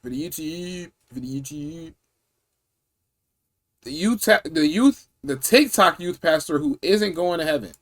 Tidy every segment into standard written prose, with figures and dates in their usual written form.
for the YouTube, for the YouTube. The TikTok youth pastor who isn't going to heaven.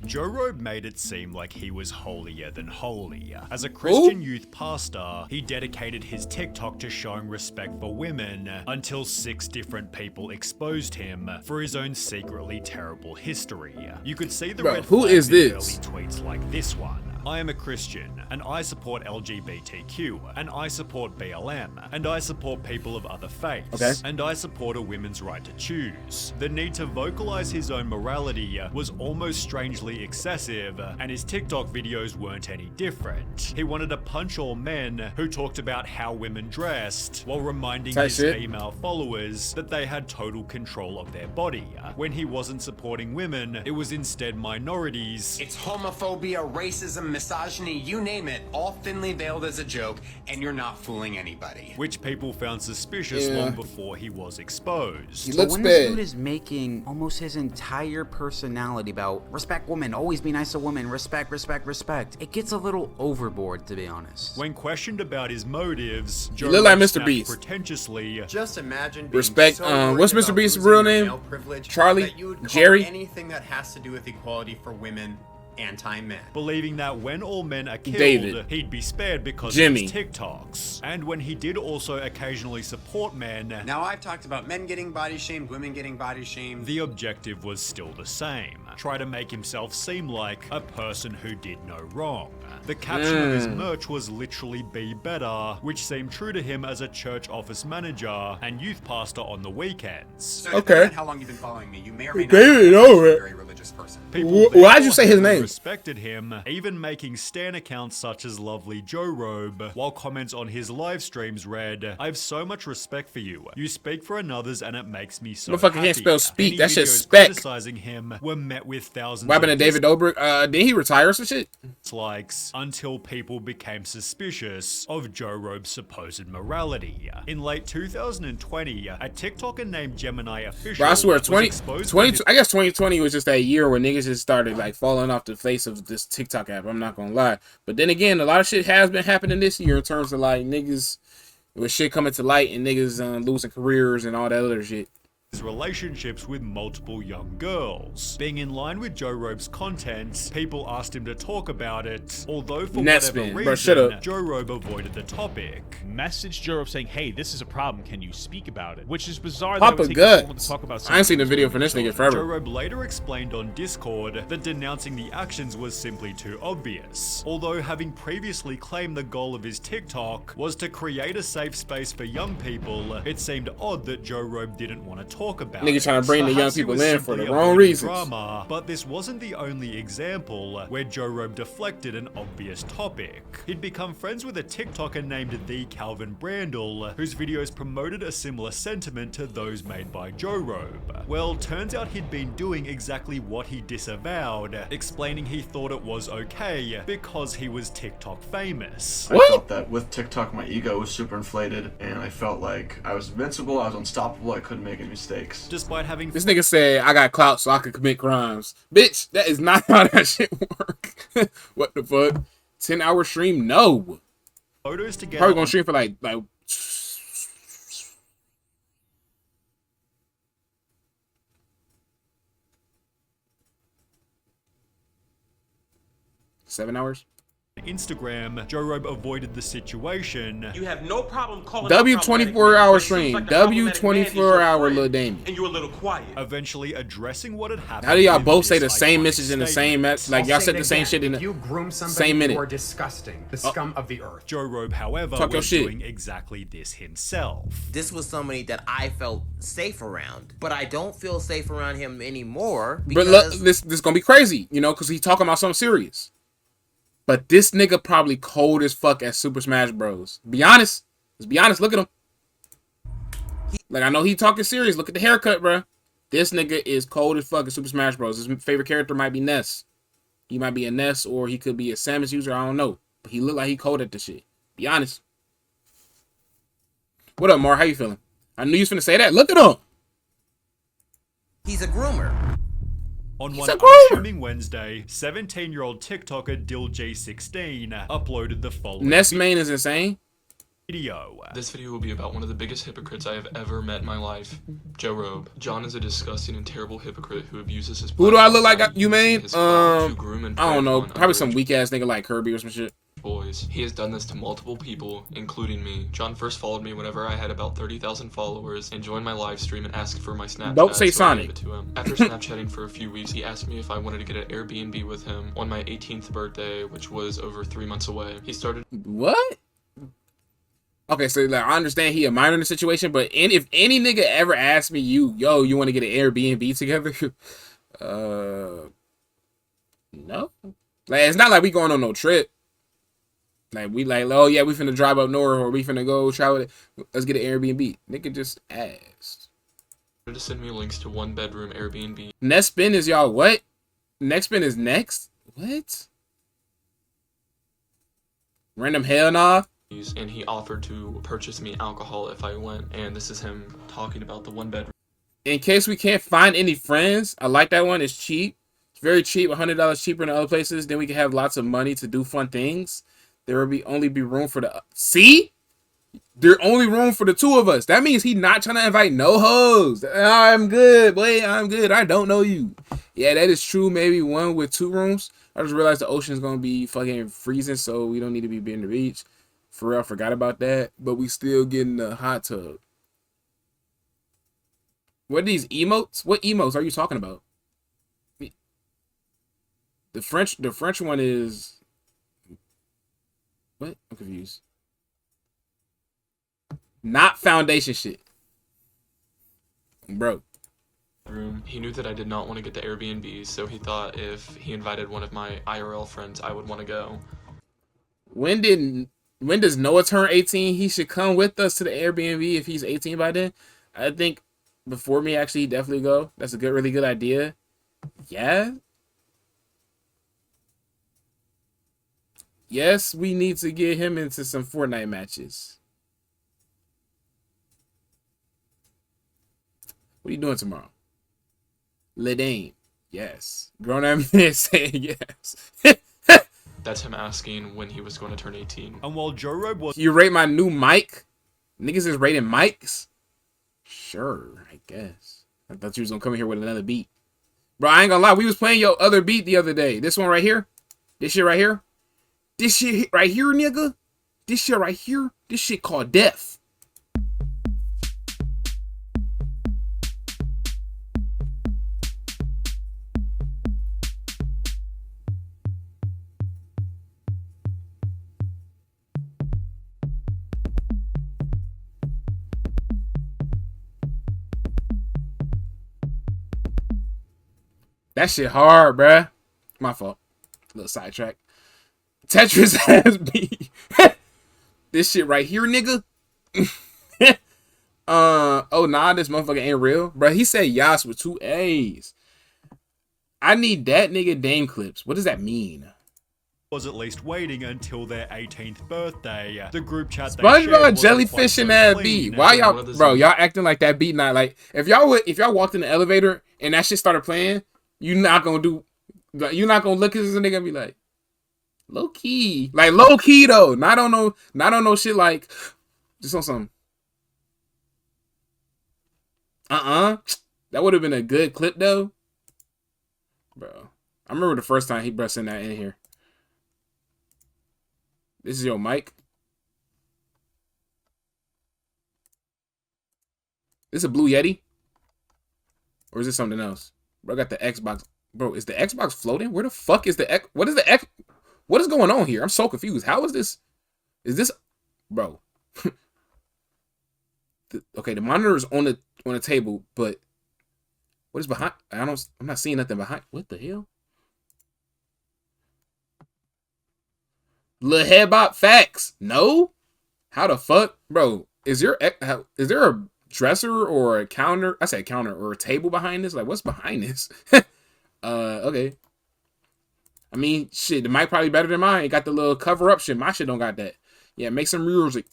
Joe Rogan made it seem like he was holier than holy. As a Christian youth pastor, he dedicated his TikTok to showing respect for women until 6 different people exposed him for his own secretly terrible history. You could see the red who is flags in this? early tweets like this one. I am a Christian, and I support LGBTQ, and I support BLM, and I support people of other faiths, and I support a women's right to choose. The need to vocalize his own morality was almost strangely excessive, and his TikTok videos weren't any different. He wanted to punch all men who talked about how women dressed, while reminding his female followers that they had total control of their body. When he wasn't supporting women, it was instead minorities. It's homophobia, racism, misogyny, you name it, all thinly veiled as a joke, and you're not fooling anybody. Which people found suspicious long before he was exposed. He looks when bad. this dude is making almost his entire personality about respect women, always be nice to women, respect, respect, respect, it gets a little overboard, to be honest. When questioned about his motives, Joe look like Mr. snapped Beast. Pretentiously, Just imagine being Respect, so what's worried Mr. about Beast's losing real your name? male privilege Charlie? that you would call Jerry? anything that has to do with equality for women anti-men. believing that when all men are killed, David. he'd be spared because Jimmy. of his TikToks. And when he did also occasionally support men, Now I've talked about men getting body shamed, women getting body shamed. the objective was still the same. Try to make himself seem like a person who did no wrong. The caption of his merch was literally "Be Better," which seemed true to him as a church office manager and youth pastor on the weekends. So Okay. depending on how long you've been following me, you may or may not David, be a over it. very religious person. People Why'd you say his therefore name? respected him, even making stan accounts such as Lovely Joe Robe, while comments on his live streams read, "I have so much respect for you. You speak for others and it makes me so Motherfucker happy." can't spell speak. Any That shit's videos spec. criticizing him were met with thousands What happened to of David Dobrik? Did he retire or some shit? dislikes until people became suspicious of Joe Robe's supposed morality. In late 2020, a TikToker named Gemini Official Bro, I swear, was 20, exposed 20, I guess 2020 was just that year where niggas just started like falling off the face of this TikTok app. I'm not gonna lie. But then again, a lot of shit has been happening this year in terms of like niggas with shit coming to light and niggas losing careers and all that other shit. his relationships with multiple young girls. Being in line with Joe Robe's content, people asked him to talk about it, although for whatever Netspin, reason, bro, shut up. Joe Robe avoided the topic. Message Joe Rogan saying, "Hey, this is a problem. Can you speak about it?" Which is bizarre. Papa that it would take this woman Guts. to talk about I ain't seen the something video for this nigga Joe forever. Robe later explained on Discord that denouncing the actions was simply too obvious, although having previously claimed the goal of his TikTok was to create a safe space for young people, it seemed odd that Joe Robe didn't want to talk about Nigga it. trying to bring the young Perhaps he people was in for simply the wrong avoiding reasons. Drama, but this wasn't the only example where Joe Robe deflected an obvious topic. He'd become friends with a TikToker named The Calvin Brandel, whose videos promoted a similar sentiment to those made by Joe Robe. Well, turns out he'd been doing exactly what he disavowed, explaining he thought it was okay because he was TikTok famous. I felt that with TikTok, my ego was super inflated, and I felt like I was invincible, I was unstoppable, I couldn't make any mistakes. Despite having This nigga said I got clout so I could commit crimes. Bitch, that is not how that shit work. What the fuck? 10-hour stream? No. photos together Probably gonna on stream for like 7 hours. Instagram, Joe Robe avoided the situation. You have no problem calling W out problematic 24-hour men, but it seems stream. like the W problematic man is your 24-hour friend, Lil Damien. and you're a little quiet. Eventually addressing what had happened. How do y'all with both say this the same iconic message in the same statement. like y'all I'll say said it the same again. shit in If you the groom somebody, same minute. you are disgusting. The scum of the earth. Joe Robe, however, Talk your was shit. doing exactly this himself. This was somebody that I felt safe around, but I don't feel safe around him anymore But because look, this gonna be crazy, you know, because he's talking about something serious. But this nigga probably cold as fuck at Super Smash Bros. Be honest. Let's be honest. Look at him. Like, I know he talking serious. Look at the haircut, bro. This nigga is cold as fuck at Super Smash Bros. His favorite character might be Ness. He might be a Ness or he could be a Samus user. I don't know. But he look like he cold at this shit. Be honest. What up, Mar? How you feeling? I knew you was finna say that. Look at him. he's a groomer. On He's one a groomer. unassuming Wednesday, 17-year-old TikToker DillG16 uploaded the following. Ness main is insane. video. This video will be about one of the biggest hypocrites I have ever met in my life, Joe Robe. John is a disgusting and terrible hypocrite who abuses his Who do I look like, you using mean? his clout to groom and I don't know. prey upon Probably some underage weak ass nigga like Kirby or some shit. boys. He has done this to multiple people, including me. John first followed me whenever I had about 30,000 followers and joined my live stream and asked for my Snapchat. Don't say so I Sonic. gave it to him. After Snapchatting for a few weeks, he asked me if I wanted to get an Airbnb with him on my 18th birthday, which was over 3 months away. He started. What? Okay, so like, I understand he a minor in the situation, but if any nigga ever asked me, you want to get an Airbnb together? No. Like, it's not like we going on no trip. Like, we like, oh yeah, we finna drive up north or we finna go travel. Let's get an Airbnb. Nigga just asked. To send me links to 1-bedroom Airbnb. Next spin is y'all what? Next spin is next? What? Random hell nah? And he offered to purchase me alcohol if I went, and this is him talking about the 1-bedroom. In case we can't find any friends, I like that one. It's cheap. It's very cheap, $100 cheaper than other places. Then we can have lots of money to do fun things. There will only be room for the... See? There only room for the two of us. That means he not trying to invite no hoes. I'm good, boy. I'm good. I don't know you. Yeah, that is true. Maybe one with 2 rooms. I just realized the ocean's going to be fucking freezing, so we don't need to be in the beach. For real, I forgot about that. But we still getting the hot tub. What are these emotes? What emotes are you talking about? The French one is... What? I'm confused. Not foundation shit. Bro. Room. He knew that I did not want to get the Airbnb, so he thought if he invited one of my IRL friends, I would want to go. When does Noah turn 18? He should come with us to the Airbnb if he's 18 by then. I think before me, actually, he'd definitely go. That's a really good idea. Yeah. Yes, we need to get him into some Fortnite matches. What are you doing tomorrow? Ledane. Yes. Grown up man saying yes. That's him asking when he was going to turn 18. And while Joe Robe was... You rate my new mic? Niggas is rating mics? Sure, I guess. I thought you was going to come here with another beat. Bro, I ain't gonna lie. We was playing your other beat the other day. This one right here? This shit right here? This shit right here, nigga? This shit right here? This shit called death. That shit hard, bruh. My fault. Little sidetrack. Tetris has me. This shit right here, nigga. Oh nah, this motherfucker ain't real. Bruh, he said Yas with 2 A's. I need that nigga Dame clips. What does that mean? Was at least waiting until their 18th birthday. The group chat they SpongeBob shared jellyfish in that beat. Why y'all, bro? Y'all acting like that beat not like if y'all walked in the elevator and that shit started playing, you're not gonna look at this nigga and be like, low key, like low key though. Not on no shit like just on some. That would have been a good clip though, bro. I remember the first time he brought that in here. This is your mic. This a Blue Yeti? Or is this something else? Bro, I got the Xbox. Bro, is the Xbox floating? Where the fuck is the X? What is the X? What is going on here? I'm so confused. How is this? Is this... Bro. Okay, the monitor is on the table, but... What is behind? I'm not seeing nothing behind. What the hell? Lil Headbot facts. No? How the fuck? Bro, is there a dresser or a counter? I said counter or a table behind this? Like, what's behind this? Okay. I mean, shit, the mic probably better than mine. It got the little cover up shit. My shit don't got that. Yeah, make some music.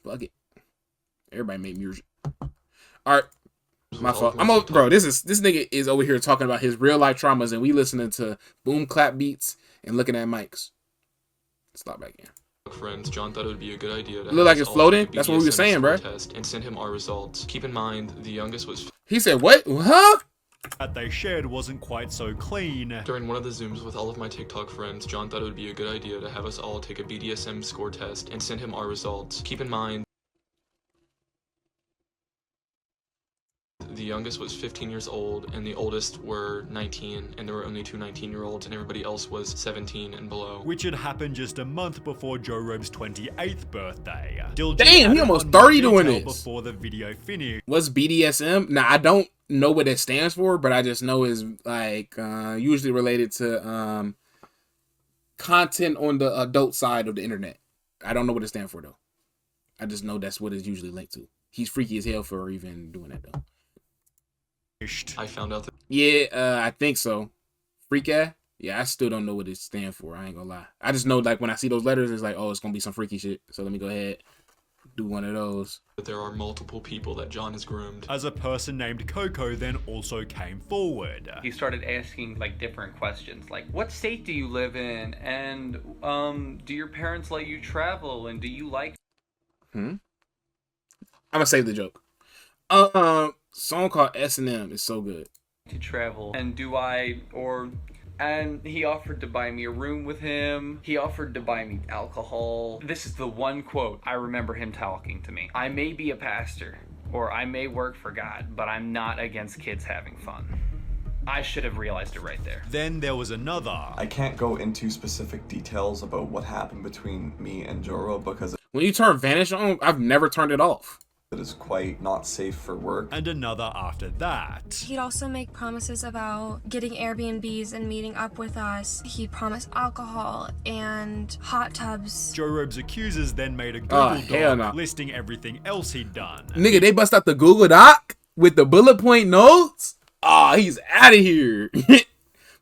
Fuck it. Everybody make music. Alright. My fault. Bro, this nigga is over here talking about his real life traumas and we listening to boom clap beats and looking at mics. Stop back in. friends, John thought it would be a good idea to Look like it's floating. That's what we were saying, bro. Test and send him our results. Keep in mind, the youngest was. He said, "What? Huh?" That they shared wasn't quite so clean. During one of the Zooms with all of my TikTok friends, John thought it would be a good idea to have us all take a BDSM score test and send him our results. Keep in mind, the youngest was 15 years old and the oldest were 19, and there were only two 19-year-olds and everybody else was 17 and below. Which had happened just a month before Joe Robe's 28th birthday. Damn, he almost 30 doing this. Before the video finished. What's BDSM? Now, I don't know what it stands for, but I just know it's like usually related to content on the adult side of the internet. I don't know what it stands for though. I just know that's what it's usually linked to. He's freaky as hell for even doing that though. I found out that. Yeah, I think so. Freak ass? Yeah, I still don't know what it stands for. I ain't gonna lie. I just know like when I see those letters, it's like, oh, it's gonna be some freaky shit. So let me go ahead, do one of those. But there are multiple people that John has groomed. As a person named Coco then also came forward. He started asking like different questions, like what state do you live in, and do your parents let you travel, and do you like? I'm gonna save the joke. Song called S&M is so good. To travel, and do I or. And he offered to buy me a room with him. He offered to buy me alcohol. This is the one quote I remember him talking to me. I may be a pastor, or I may work for God, but I'm not against kids having fun. I should have realized it right there. Then there was another. I can't go into specific details about what happened between me and Joro because when you turn Vanish on, I've never turned it off. It is quite not safe for work. And another after that. He'd also make promises about getting Airbnbs and meeting up with us. He'd promise alcohol and hot tubs. Joe Robe's accusers then made a Google Doc listing everything else he'd done. Nigga, they bust out the Google Doc with the bullet point notes? Oh, he's out of here.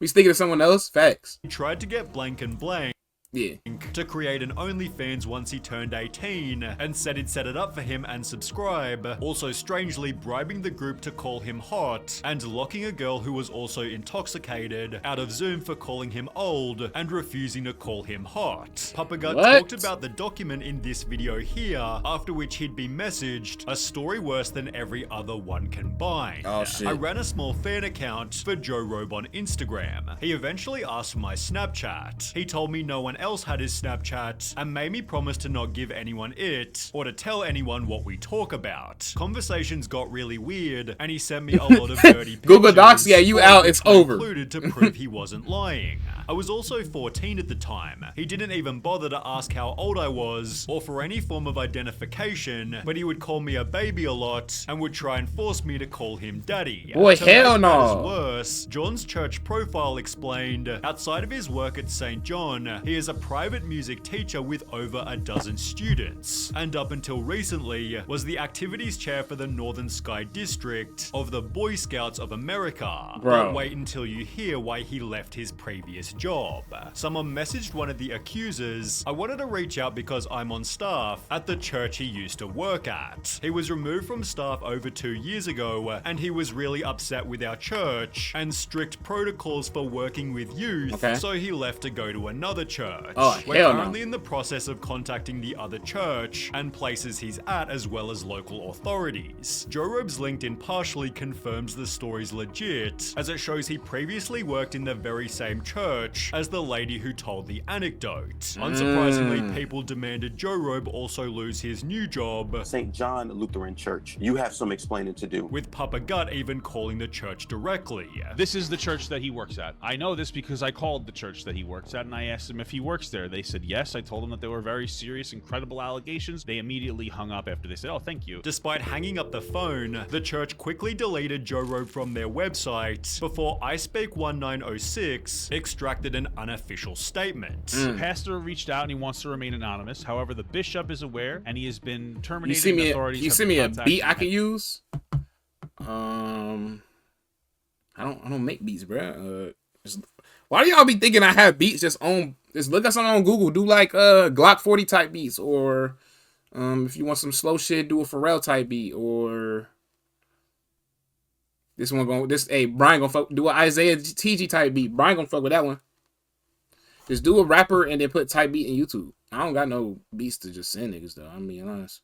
We thinking of someone else? Facts. He tried to get blank and blank. Yeah. To create an OnlyFans once he turned 18, and said he'd set it up for him and subscribe, also strangely bribing the group to call him hot, and locking a girl who was also intoxicated out of Zoom for calling him old, and refusing to call him hot. Papa Gut talked about the document in this video here, after which he'd be messaged, a story worse than every other one combined. Oh shit. I ran a small fan account for Joe Robe on Instagram. He eventually asked for my Snapchat. He told me no one else had his Snapchat and made me promise to not give anyone it or to tell anyone what we talk about. Conversations got really weird and he sent me a lot of dirty pictures. Google Docs, yeah, you out, it's over. Included to prove he wasn't lying. I was also 14 at the time. He didn't even bother to ask how old I was or for any form of identification, but he would call me a baby a lot and would try and force me to call him daddy. Boy, hell no. Worse, John's church profile explained, outside of his work at St. John, he is a private music teacher with over a dozen students, and up until recently was the activities chair for the Northern Sky District of the Boy Scouts of America. Bro. But wait until you hear why he left his previous job. Someone messaged one of the accusers, I wanted to reach out because I'm on staff at the church he used to work at. He was removed from staff over 2 years ago, and he was really upset with our church and strict protocols for working with youth, so he left to go to another church. Oh, We're hell currently no. in the process of contacting the other church and places he's at, as well as local authorities. Joe Robe's LinkedIn partially confirms the story's legit, as it shows he previously worked in the very same church as the lady who told the anecdote. Unsurprisingly, people demanded Joe Robe also lose his new job, St. John Lutheran Church. You have some explaining to do. with Papa Gut even calling the church directly. This is the church that he works at. I know this because I called the church that he works at and I asked him if he works there. They said yes. I told them that they were very serious, incredible allegations. They immediately hung up after they said, oh, thank you. Despite hanging up the phone, the church quickly deleted Joe Robe from their website before iSpeak1906 extracted an unofficial statement. The pastor reached out and he wants to remain anonymous. However, the bishop is aware and he has been terminated. You see me a beat I can use? I don't make beats, bro. Why do y'all be thinking I have beats just on? Just look at something on Google. Do like Glock 40 type beats, or if you want some slow shit, do a Pharrell type beat, or this one going. Hey, Brian gonna fuck. Do an Isaiah TG type beat. Brian gonna fuck with that one. Just do a rapper and then put type beat in YouTube. I don't got no beats to just send niggas though. I'm being honest.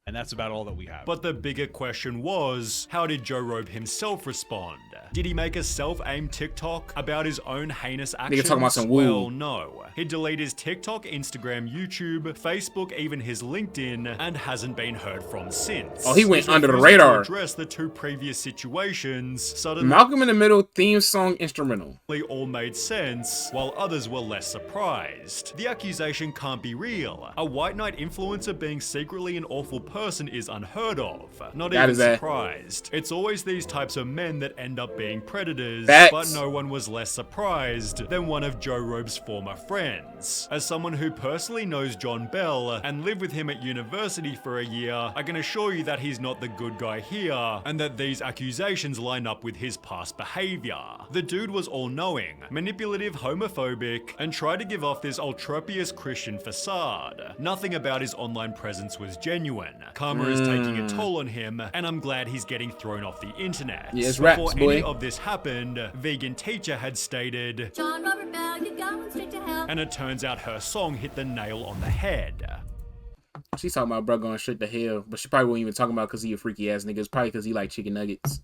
And that's about all that we have. But the bigger question was, how did Joe Rogan himself respond? Did he make a self-aimed TikTok about his own heinous actions? Nigga talking about some woo. Well, no. He deleted his TikTok, Instagram, YouTube, Facebook, even his LinkedIn, and hasn't been heard from since. Oh, he went His under the refusal to radar. address the two previous situations suddenly Malcolm in the Middle theme song instrumental. all made sense, while others were less surprised. The accusation can't be real. A white knight influencer being secretly an awful person is unheard of. Not even surprised. It's always these types of men that end up being predators, but no one was less surprised than one of Joe Rogan's former friends. As someone who personally knows John Bell and lived with him at university for a year, I can assure you that he's not the good guy here, and that these accusations line up with his past behavior. The dude was all-knowing, manipulative, homophobic, and tried to give off this ultrapious Christian facade. Nothing about his online presence was genuine. Karma is taking a toll on him, and I'm glad he's getting thrown off the internet. Yeah, it's Before raps, any boy. of this happened, Vegan Teacher had stated, John Robert Bell, you're going straight to hell. and it turns out her song hit the nail on the head. She's talking about bro going straight to hell, but she probably won't even talk about because he a freaky ass nigga. It's probably because he like chicken nuggets.